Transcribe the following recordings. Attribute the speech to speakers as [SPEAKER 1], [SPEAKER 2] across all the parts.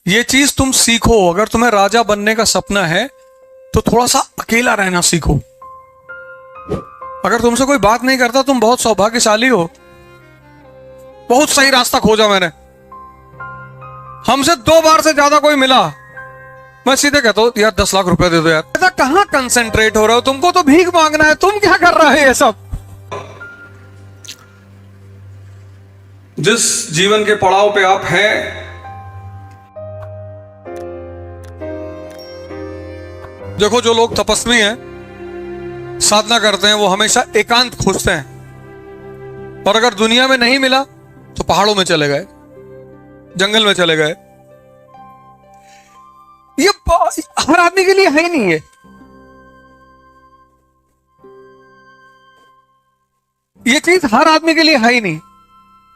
[SPEAKER 1] ये चीज तुम सीखो। अगर तुम्हें राजा बनने का सपना है तो थोड़ा सा अकेला रहना सीखो। अगर तुमसे कोई बात नहीं करता, तुम बहुत सौभाग्यशाली हो। बहुत सही रास्ता खोजा मैंने। हमसे 2 बार से ज्यादा कोई मिला, मैं सीधे कहता हूं यार 10 लाख रुपए दे दो यार। ऐसा कहां कंसेंट्रेट हो रहे हो? तुमको तो भीख मांगना है, तुम क्या कर रहे हो ये सब? जिस जीवन के पड़ाव पे आप हैं, देखो जो लोग तपस्वी हैं, साधना करते हैं, वो हमेशा एकांत खोजते हैं। और अगर दुनिया में नहीं मिला तो पहाड़ों में चले गए, जंगल में चले गए। ये हर आदमी के लिए है ही नहीं है। ये चीज हर आदमी के लिए है ही नहीं।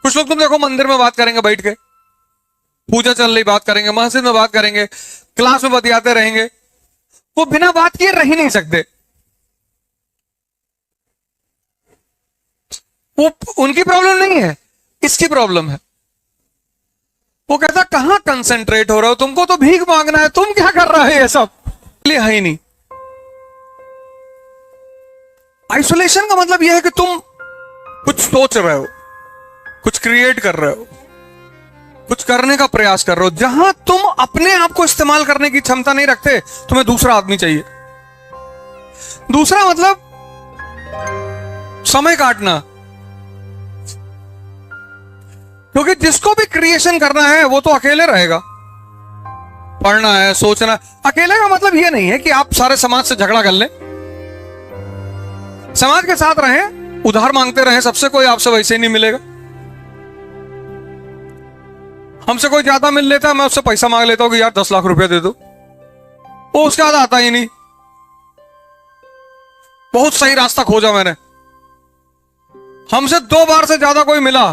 [SPEAKER 1] कुछ लोग तुम देखो मंदिर में बात करेंगे बैठ के, पूजा चल रही बात करेंगे, मस्जिद में बात करेंगे, क्लास में बतियाते रहेंगे। वो बिना बात किए रह ही नहीं सकते। वो उनकी प्रॉब्लम नहीं है, इसकी प्रॉब्लम है। वो कहता कहां कंसेंट्रेट हो रहे हो? तुमको तो भीख मांगना है, तुम क्या कर रहे हो ये सब? लिए है ही नहीं। आइसोलेशन का मतलब यह है कि तुम कुछ सोच रहे हो, कुछ क्रिएट कर रहे हो, कुछ करने का प्रयास कर रहे हो। जहां तुम अपने आप को इस्तेमाल करने की क्षमता नहीं रखते, तुम्हें दूसरा आदमी चाहिए। दूसरा मतलब समय काटना। क्योंकि जिसको भी क्रिएशन करना है वो तो अकेले रहेगा। पढ़ना है, सोचना है। अकेले का मतलब ये नहीं है कि आप सारे समाज से झगड़ा कर लें। समाज के साथ रहें, उधार मांगते रहें सबसे, कोई आपसे वैसे ही नहीं मिलेगा। हमसे कोई ज्यादा मिल लेता है, मैं उससे पैसा मांग लेता हूं कि यार 10 लाख रुपए दे दो, वो उसके बाद आता ही नहीं। बहुत सही रास्ता खोजा मैंने। हमसे 2 बार से ज्यादा कोई मिला,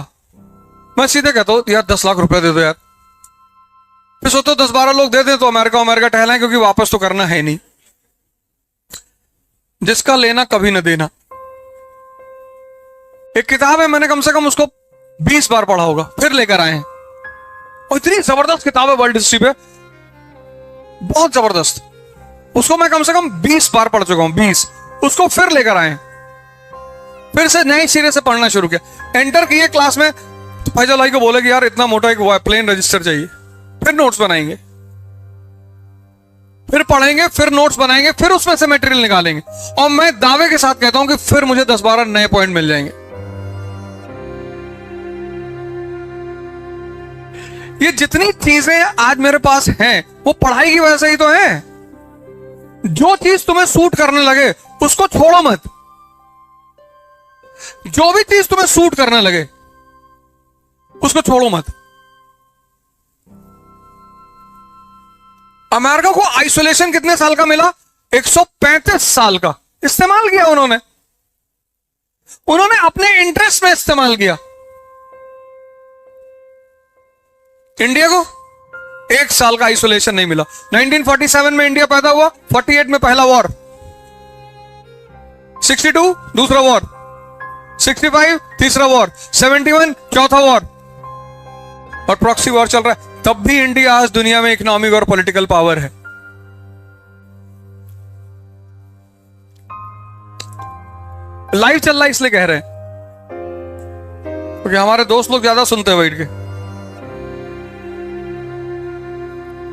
[SPEAKER 1] मैं सीधे कहता हूं यार 10 लाख रुपए दे दो यार। फिर सोचो 10-12 लोग दे दे तो अमेरिका टहलाएं, क्योंकि वापस तो करना है नहीं। जिसका लेना कभी न देना। एक किताब है, मैंने कम से कम उसको 20 बार पढ़ा होगा, फिर लेकर आए हैं। और इतनी जबरदस्त किताब है वर्ल्ड हिस्ट्री पे, बहुत जबरदस्त। उसको मैं कम से कम 20 बार पढ़ चुका हूं, 20। उसको फिर लेकर आए, फिर से नए सिरे से पढ़ना शुरू किया। एंटर किए क्लास में तो फैजल भाई को बोले कि यार इतना मोटा एक प्लेन रजिस्टर चाहिए। फिर नोट्स बनाएंगे, फिर पढ़ेंगे, फिर नोट्स बनाएंगे, फिर उसमें से मटेरियल निकालेंगे। और मैं दावे के साथ कहता हूं कि फिर मुझे 10-12 नए पॉइंट मिल जाएंगे। ये जितनी चीजें आज मेरे पास हैं, वो पढ़ाई की वजह से ही तो है। जो चीज तुम्हें सूट करने लगे उसको छोड़ो मत। जो भी चीज तुम्हें सूट करने लगे उसको छोड़ो मत। अमेरिका को आइसोलेशन कितने साल का मिला? 135 साल का। इस्तेमाल किया उन्होंने अपने इंटरेस्ट में इस्तेमाल किया। इंडिया को 1 साल का आइसोलेशन नहीं मिला। 1947 में इंडिया पैदा हुआ, 48 में पहला वॉर, 62 दूसरा वॉर, 65 तीसरा वॉर, 71 चौथा वॉर, और प्रॉक्सी वॉर चल रहा है। तब भी इंडिया आज दुनिया में इकोनॉमिक और पॉलिटिकल पावर है। लाइव चल रहा है इसलिए कह रहे हैं, क्योंकि हमारे दोस्त लोग ज्यादा सुनते हैं बैठ के,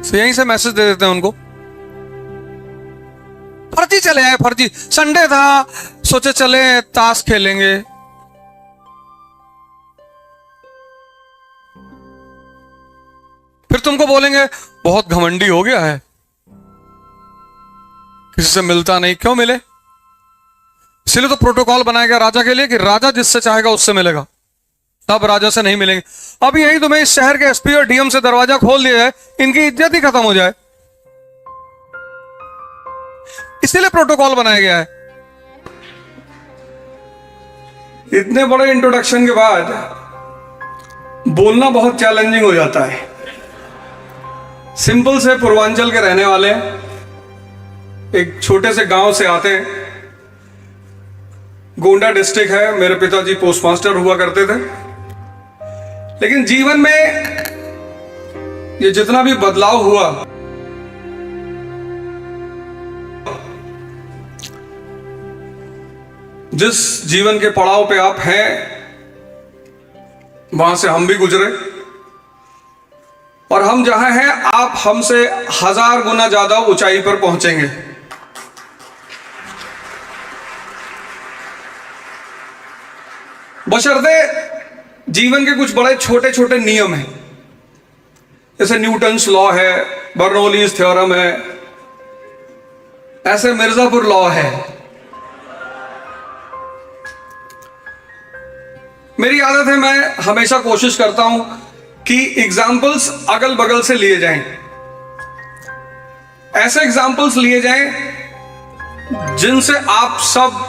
[SPEAKER 1] तो यहीं से मैसेज दे देते हैं उनको। फर्जी चले आए, फर्जी। संडे था, सोचे चले ताश खेलेंगे। फिर तुमको बोलेंगे बहुत घमंडी हो गया है, किसी से मिलता नहीं। क्यों मिले? इसलिए तो प्रोटोकॉल बनाया गया राजा के लिए कि राजा जिससे चाहेगा उससे मिलेगा, तब राजा से नहीं मिलेंगे। अब यही तुम्हें इस शहर के एसपी और डीएम से दरवाजा खोल दिया है, इनकी इज्जत ही खत्म हो जाए, इसीलिए प्रोटोकॉल बनाया गया है। इतने बड़े इंट्रोडक्शन के बाद बोलना बहुत चैलेंजिंग हो जाता है। सिंपल से पूर्वांचल के रहने वाले, एक छोटे से गांव से आते हैं। गोंडा डिस्ट्रिक्ट है, मेरे पिताजी पोस्टमास्टर हुआ करते थे। लेकिन जीवन में ये जितना भी बदलाव हुआ, जिस जीवन के पड़ाव पे आप हैं, वहां से हम भी गुजरे, और हम जहां हैं आप हमसे 1000 गुना ज्यादा ऊंचाई पर पहुंचेंगे। बशर्ते जीवन के कुछ बड़े छोटे छोटे नियम हैं, जैसे न्यूटन्स लॉ है, बर्नौलीज थ्योरम है, ऐसे मिर्जापुर लॉ है। मेरी आदत है, मैं हमेशा कोशिश करता हूं कि एग्जाम्पल्स अगल बगल से लिए जाएं, ऐसे एग्जाम्पल्स लिए जाएं जिनसे आप सब